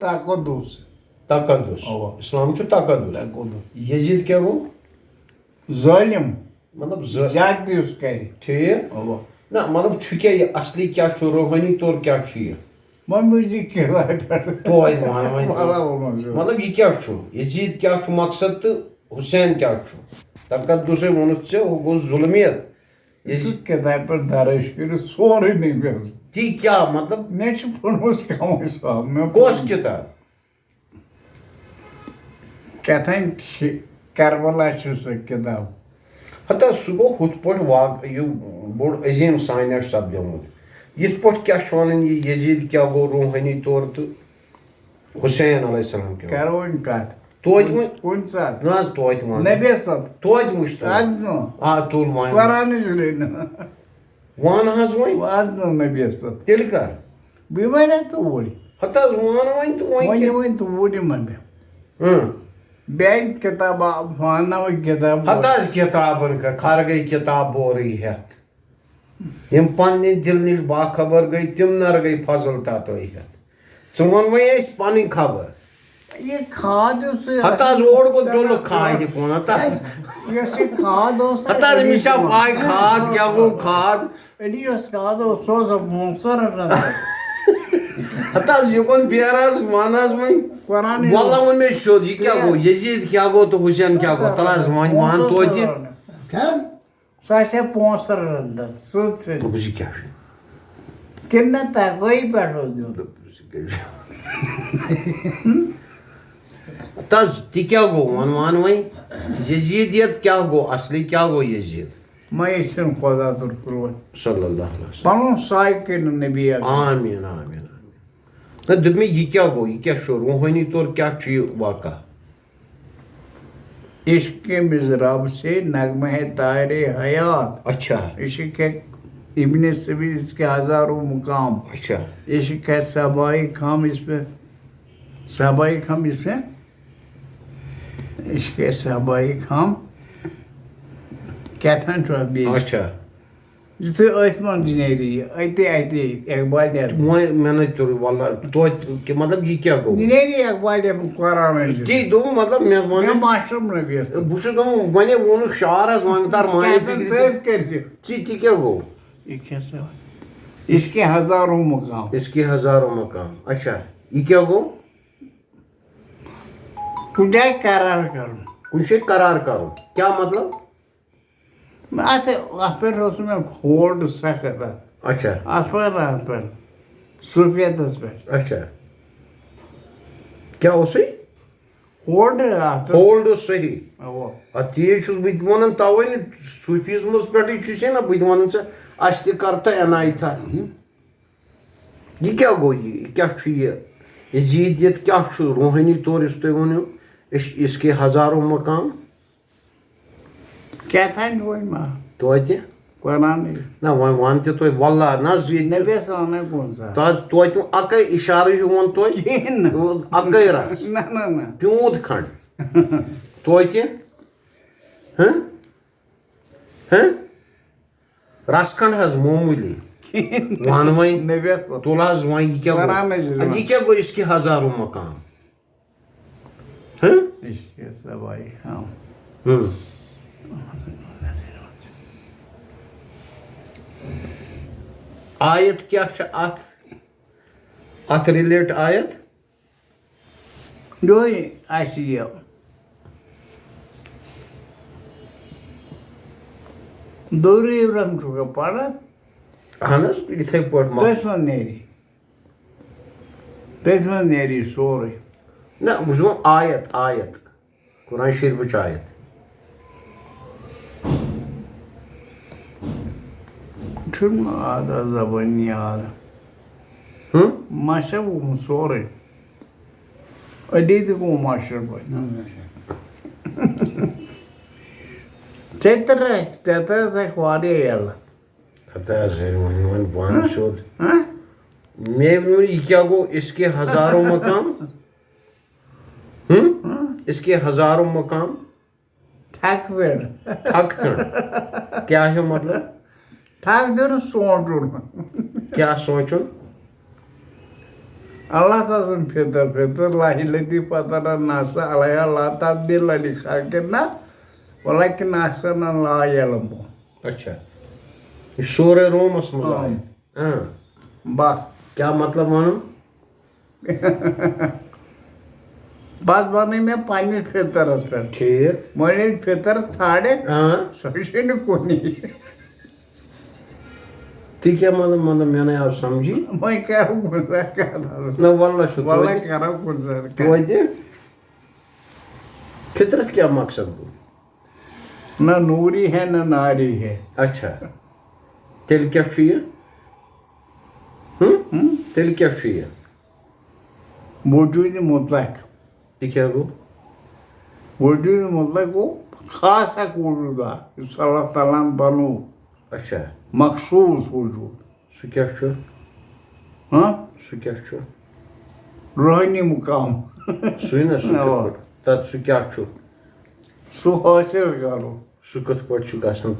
تقدس اسلام چھُ تقدس یزید کیٛاہ گوٚو ظٲلِم مطلب زیادتی یُس کرِ ٹھیٖک نہ مطلب چھُ کیٛاہ یہِ اصلی کیٛاہ چھُ روحٲنی طور کیٛاہ چھُ یہِ وۄنۍ بوٗزِ کِراے پٮ۪ٹھ توتہِ وَن وۄنۍ مطلب یہِ کیٛاہ چھُ یزید کیٛاہ چھُ مقصد تہٕ حُسین کیٛاہ چھُ تقدسے ووٚنُتھ ژےٚ ہُہ گوٚو ظُلمیت کِتابہِ پٮ۪ٹھ درٕج کٔرِتھ سورُے نِبہِ تی کیٛاہ مطلب مےٚ چھُ پوٚرمُت کمٕے سوال مےٚ کۄس کِتاب کیٛاتھانۍ کربلا چھُ سۄ کِتاب ہتا سُہ گوٚو ہُتھ پٲٹھۍ یہِ بوٚڑ عظیٖم سانیٹ سپدیومُت یِتھ پٲٹھۍ کیٛاہ چھُ وَنان یہِ یزید کیٛاہ گوٚو روحٲنی طور تہٕ حُسین علیہ السلام کیٛاہ کرو وۄنۍ کتھ توتہِ وۄنۍ کُنہِ ساتہٕ نہ حظ توتہِ وَن نبی صٲب توتہِ وٕچھ آ تُل وۄنۍ قرآنٕچ رٔنۍ وَن حظ وۄنۍ آز نہٕ نبی صٲب تیٚلہِ کر بہٕ وَنے توٗرۍ ہتا حظ وَن وۄنۍ تہٕ وۄنۍ وۄنۍ توٗرۍ یِمن مےٚ بیٚیہِ کِتابہ وَنناوٕ کِتاب ہتا حظ کِتابن کھر گٔے کِتاب بورٕے ہٮ۪تھ یِم پننہِ دِلہٕ نِش باخبر گٔے تِم نر گٔے فضل تتٲے ہٮ۪تھ ژٕ وَن وۄنۍ اَسہِ پنٕنۍ خبر یہ کھاد یُس ہتا حظ اور گوٚو دُلہٕ کھادِ کُن ہتا یۄس یہِ کھاد اوس ہتا حظ أمِس چھا پاے کھاد کیٛاہ گوٚو کھاد علی یۄس کھاد اوس سُہ اوس پونٛسہٕ رٹان ہتا حظ یِکُن پھیر حظ وَن حظ وۄنۍ قرآن وَلہٕ ووٚن مےٚ سیوٚد یہِ کیٛاہ گوٚو یزید کیٛاہ گوٚو تہٕ حُسین کیٛاہ گوٚو تَلہٕ حظ وۄنۍ وَن توتہِ سُہ آسہِ ہا پونٛسہٕ رٹان سۭتۍ سۭتۍ دوٚپُس یہِ کیٛاہ چھُ کِنہٕ نہ تقٲیی پٮ۪ٹھ اوس دیُن ہتا حظ تہِ کیٛاہ گوٚو وَن وۄنۍ یزیدیت کیٛاہ گوٚو اصلی کیٛاہ گوٚو یزید مےٚ ٲسِن خۄدا تُر قربان صلی اللہ علیہ وسلم پنُن سایہِ کٔرِو نبی آمیٖن آمیٖن نہ دوٚپ مےٚ یہِ کیٛاہ گوٚو یہِ کیٛاہ چھُ روحٲنی طور کیٛاہ چھُ یہِ واقعہ عشق مضراب سے نغمہ ہے طائر حیات اچھا عشق ہے ابن سبیل اس کے ہزاروں مقام اچھا عشق ہے صحابائی خام اس پہ صحابائی خام اس پہ عشق ہے صحابائی خام کیٛاتھانۍ چھُ اَتھ بیٚیہِ اچھا یُتھُے أتھۍ منٛز نیری اَتے اقبال وۄنۍ مےٚ نَے توٚر وَلہٕ توتہِ مطلب یہِ کیٛاہ گوٚو نیری اقبال قرآن تی دوٚپُم مطلب مےٚ وَن ماشٹر نبی بہٕ چھُس دَپان وَنے ووٚنُکھ شعر حظ وۄنۍ تر مانے کٔرِتھ ژٕ تہِ کیٛاہ گوٚو اس کے ہزاروں مقام اس کے ہزاروں مقام اچھا یہِ کیٛاہ گوٚو کُنہِ جایہِ قرار کرُن کُنہِ جایہِ قرار کرُن کیٛاہ مطلب اَتھ پٮ۪ٹھ اوس مےٚ کھوڑ سخت اچھا اَتھ پٮ۪ٹھ صوفیتس پٮ۪ٹھ اچھا کیٛاہ اوسُے ہولڈ ہولڈ اوس صحیح اَوا اَدٕ تی چھُس بہٕ تہِ وَنان تَوَے نہٕ صوٗفیٖزمَس پٮ۪ٹھٕے چھُسے نہ بہٕ تہِ وَنان ژےٚ اَسہِ تہِ کر تہٕ عنایتھا یہِ کیٛاہ گوٚو یہِ کیٛاہ چھُ یہِ یزیدیت کیٛاہ چھُ روحٲنی طور یُس تۄہہِ ووٚنوُ اس کے ہزاروں مقام کیٛاتھانۍ وۄنۍ ما توتہِ قرآنٕے نہ وۄنۍ وَن تہِ تُہۍ وَللہ نہ حظ ییٚتہِ نبی وَنَے کُنہِ ساتہٕ تہٕ حظ توتہِ اَکٕے اِشارٕ ہیوٗ ووٚن توتہِ کِہیٖنۍ نہٕ اَکٕے رَس نہ نہ نہ پیوٗنٛت کھنٛڈ توتہِ رَس کھنٛڈ حظ معموٗلی وَن وۄنۍ نبی تُل حظ وۄنۍ یہِ کیٛاہ گوٚو یہِ کیٛاہ گوٚو اس کے ہزاروں مقام عشق صحابائی خام آیت کیٛاہ چھِ اَتھ رِلیٹ آیت یہوے آسہِ یہِ دوٗری ابراہم چھُکھا پَران اہن حظ یِتھَے پٲٹھۍ تٔتھۍ منٛز نیری سورُے نہ بہٕ چھُس وَنان آیت قرآن شریٖفٕچ آیت چھُنہٕ مےٚ آدھا زبٲنۍ یاد ماشٹر گوٚمُت سورُے أڈی تہِ گوٚو ماشٹر پٲٹھۍ ژےٚ تہِ رَکھ واریاہ یَلہٕ ہتا حظ وۄنۍ وَن سیوٚد مےٚ ووٚن یہِ کیٛاہ گوٚو اس کے ہزاروں مقام اس کے ہزاروں مقام تھکھ پٮ۪ٹھ تھک پٮ۪ٹھ کیٛاہ ہیوٗ مطلب تھکھ دیُن سونٛچُن کیٛاہ سونٛچُن Allah tasın fitr lahileti patara nasa alaya la tabdil ali khalkina walakin asana la yalmu. اچھا یہ سورے رومس مز آئے ہاں بس کیا مطلب ونن بس بنی میں پنس فطرس پہ ٹھیک وۄنۍ ییٚلہِ فطر ژھانڈِ ہاں سۄ چھِ نہٕ کُنی تی کیا مطلب مےٚ نَے آو سمجھی وۄنۍ کرو گُزار نہ واللہ چھُ واللہ کرو گُزار توتہِ فطرت کیا مقصد گوٚو نہ نوری ہے نہ ناری ہے اچھا تیٚلہِ کیٛاہ چھُ یہِ تیٚلہِ کیٛاہ چھُ یہِ وجود مطلق تہِ کیٛاہ گوٚو وجود مطلق گوٚو خاص اکھ وجوٗدا یُس اللہ تعالیٰ ہن بنوو اچھا مخصوٗص وجوٗد سُہ کیٛاہ چھُ ہاں سُہ کیٛاہ چھُ روحٲنی مقام سُے نہ سُہ کِتھ پٲٹھۍ تَتھ سُہ کیٛاہ چھُ سُہ حٲصِل کرو سُہ کِتھ پٲٹھۍ چھُ گژھان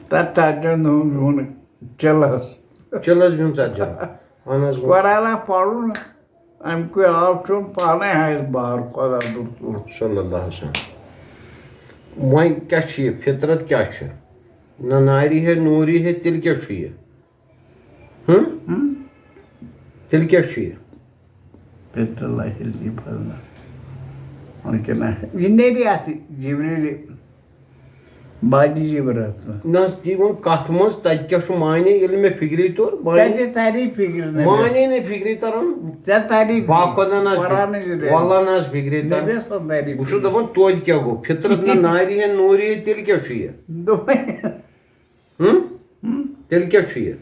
تتھ ژتجی بِہُن چلس چلس بِہُن ژتجی اہن حظ قرآنہ پرُن اَمکُے آب چھُ پانے آسہِ بار خۄدا رسوٗل صلی اللہ علیہ وسلم وۄنۍ کیٛاہ چھُ یہِ فطرت کیٛاہ چھِ نہ ناری ہے نوری ہے تیٚلہِ کیٛاہ چھُ یہِ تیٚلہِ کیٛاہ چھُ یہِ فطر لاہِلی پھلنا وٕنکٮ۪ن یہِ نیرِ اَتھ جبریٖلہِ بادی جبرس منٛز نہ حظ تی ووٚن کتھ منٛز تتہِ کیٛاہ چھُ مانے ییٚلہِ مےٚ فِکری توٚر تَتہِ تاری فِکر مانے نہٕ فِکری تران ژےٚ تاری باخۄدا نہ حظ قرآنٕچ واللہ نہ حظ فِکری تران نبی صٲب تاری بہٕ چھُس دپان توتہِ کیٛاہ گوٚو فطرت نہ ناری ہے نوری ہے تیٚلہِ کیٛاہ چھُ یہِ دوٚپمَے تیٚلہِ کیٛاہ چھُ یہِ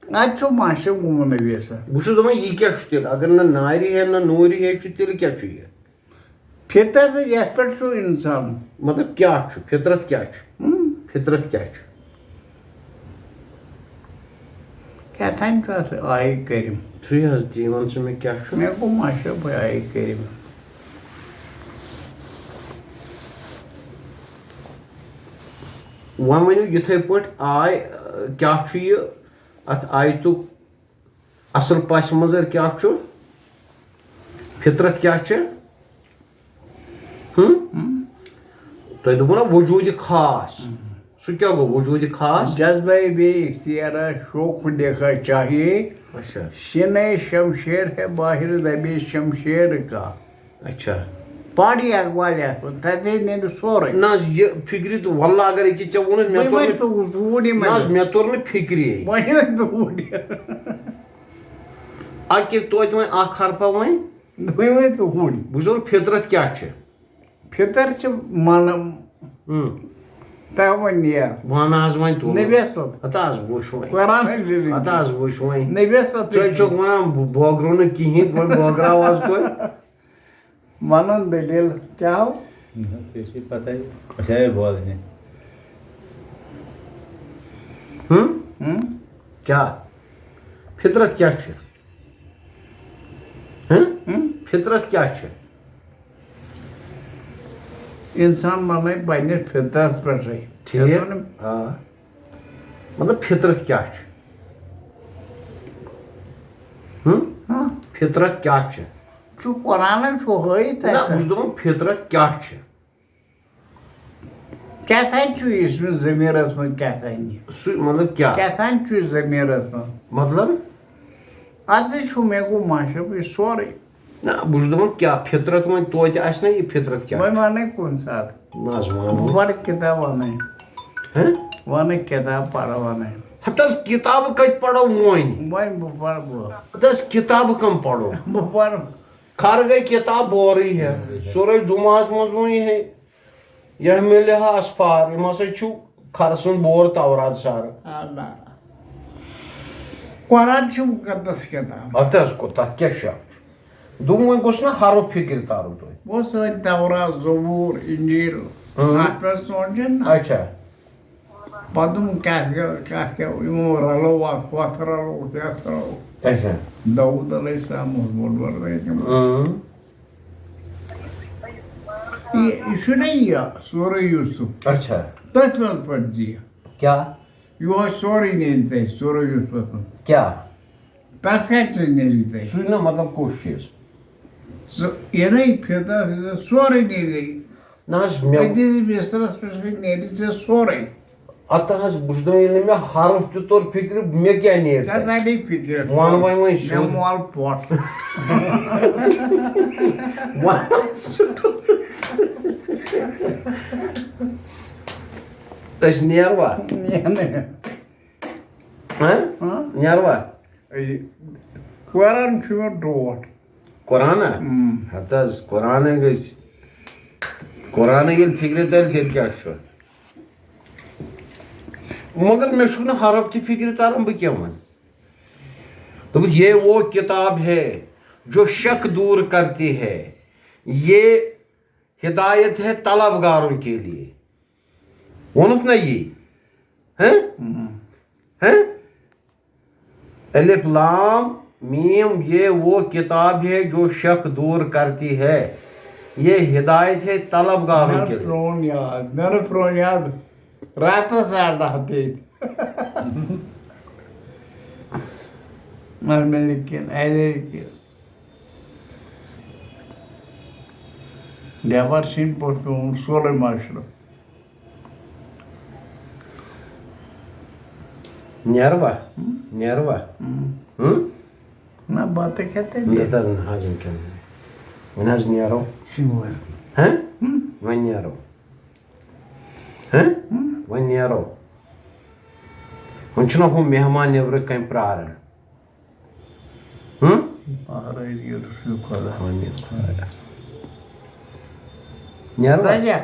اَتہِ چھُ ماشہِ گوٚمُت نبی صٲب بہٕ چھُس دپان یہِ کیٛاہ چھُ تیٚلہِ اگر نہ ناری ہے نہ نوری ہے چھُ تیٚلہِ کیٛاہ چھُ یہِ فطر یتھ پٮ۪ٹھ چھُ اِنسان مطلب کیٛاہ چھُ فطرت کیٛاہ چھُ فطرت کیٛاہ چھُ کیٛاتھام چھُ اَتھ آیہِ کٔرِم سُے حظ تی وَن ژٕ مےٚ کیٛاہ چھُ مےٚ گوٚو ماشا بہٕ آیہِ کٔرِم وۄنۍ ؤنِو یِتھَے پٲٹھۍ آے کیٛاہ چھُ یہِ اَتھ آیتُک اَصٕل پَسہِ منظر کیٛاہ چھُ فطرت کیٛاہ چھِ تۄہہِ دوٚپوُ نہ وجوٗدِ خاص سُہ کیٛاہ گوٚو وجوٗدِ خاص جذبۂ بے اختیارہ شوق دیکھا چاہیے اچھا سینے شمشیر ہے باہر دبے شمشیر کا اچھا پاری اقوال یتھ منٛز تَتے نیرِ سورُے نہ حظ یہِ فِکرِ تہٕ واللہ اگر أکِس ژےٚ ووٚنُتھ مےٚ توٚر نہٕ توٗرۍ نہ حظ مےٚ توٚر نہٕ فِکرے وۄنۍ توٗرۍ اَکہِ توتہِ وۄنۍ اکھ حرفا وۄنۍ وۄنۍ توٗرۍ بہٕ چھُس دَپان فطرت کیٛاہ چھِ فطر چھِ مانان تۄہہِ وۄنۍ نیرِ وَن حظ وۄنۍ تُل نبی صٲب ہتا حظ وٕچھ وۄنۍ قرآنٕچ ذٔریعہٕ ہتا حظ وٕچھ وۄنۍ نبی صٲب ژٕ چھُکھ وَنان بوگرو نہٕ کِہیٖنۍ وۄنۍ بوگراو حظ تُہۍ وَنُن دٔلیٖل کیٛاہ کیٛاہ فطرت کیٛاہ چھِ فطرت کیٛاہ چھِ اِنسان بَنٲے پنٛنِس فطرس پٮ۪ٹھٕے ٹھیٖک آ مطلب فطرت کیٛاہ چھِ فطرت کیٛاہ چھِ چھُ قرآنَے چھُ ہٲیِتھ نہ بہٕ چھُس دَپان فطرت کیٛاہ چھِ کیٛاتھانۍ چھُ یہِ چھُ ضمیٖرَس منٛز کیٛاتھانۍ یہِ سُہ مطلب کیٛاہ کیٛاتھانۍ چھُ یہِ ضمیٖرَس منٛز مطلب اَدٕ چھُ مےٚ گوٚو ماشا یہِ سورُے نہ بہٕ چھُس دَپان کیٛاہ فطرت وۄنۍ توتہِ آسہِ نا یہِ فطرت کیٛاہ وۄنۍ وَنَے کُنہِ ساتہٕ نہ حظ بہٕ وَن پَرٕ کِتاب وَنَے وَنَے کِتاب پَرٕ وَنَے ہتہٕ حظ کِتابہٕ کَتہِ پَرو وۄنۍ وۄنۍ بہٕ پَرٕ ہتہٕ حظ کِتابہٕ کَم پَرو بہٕ پَرٕ خر گٔے کِتاب بورٕے ہے سورُے جُمعہس منٛز وۄنۍ ہے یہِ مِلہِ ہا اَسفار یِم ہسا چھُ خرٕ سُنٛد بور تورات سارٕ قرآن چھُ مُقدس کِتاب ہتہٕ حظ تَتھ کیٛاہ شک چھُ دوٚپُم وۄنۍ گوٚژھ نا حرف فِکرِ تَرُن تۄہہِ گوٚو سٲنۍ تورات زبوٗر اِنجیٖل اَتھ پٮ۪ٹھ سونٛچن نا اچھا پَتہٕ دوٚپُن کیٛاہ یِمو رَلو اَتھ ہُتھ رَلو یَتھ رَلو اچھا داوٗد علیہ السلام اوس بوٚڑ بارٕ یہِ چھُ نا یہِ سورُے یوٗسُف اچھا تٔتھۍ منٛز پَتہٕ زِ کیٛاہ یہِ اوس سورُے نیرِ تَتہِ سورُے یوٗسفَس منٛز کیٛاہ تَتھ کَتہِ چھِ نیرِ تۄہہِ سُے نا مطلب کُس چیٖز یِنَے فِتا سورُے نیرِ نہ حظ مےٚ أکِس بِسترَس پٮ۪ٹھ نیرِ ژےٚ سورُے اَتھ حظ بہٕ چھُس دَپان ییٚلہِ مےٚ حرف تہِ توٚر فِکرِ مےٚ کیٛاہ نیرِ ژےٚ تَری فِکرِ وَن وۄنۍ مےٚ سیوٚد مول پۄٹ أسۍ نیروا نیروا قۄران چھُ مےٚ ڈوٹھ قرآنہ ہتہٕ حظ قرآنٕے گٔژھۍ قرآنٕے ییٚلہِ فِکرِ تَلہِ تیٚلہِ کیٛاہ چھُ مگر مےٚ چھُنہٕ حرف تہِ فِکرِ تران بہٕ کیٛاہ وَنہٕ دوٚپُتھ یہ وہ کتاب ہے جو شک دور کرتی ہے یہ ہدایت ہے طلبگاروں کے لیے ووٚنُکھ نا یی الف لام میم یہ وہ کتاب ہے جو شک دور کرتی ہے یہ ہدایت ہے طلبگاروں کے لیے پرٛون یاد مےٚ نہٕ پرٛون یاد راتَس آسہٕ ہا تیٚتہِ مےٚ لیکِن لیکِن ڈٮ۪بَر سٕنٛدۍ پٲٹھۍ پیوٚمُت سورُے مَشرٕ نیروا نیروا نہ بَتہٕ کھٮ۪تٕے نہ حظ وٕنکٮ۪ن وۄنۍ حظ نیرو وۄنۍ نیرو وۄنۍ نیرو وۄنۍ چھُنہ ہُہ مہمان نیٚبرٕ کَنۍ پیاران مہرٲجی رسول خۄدا نیرو سجا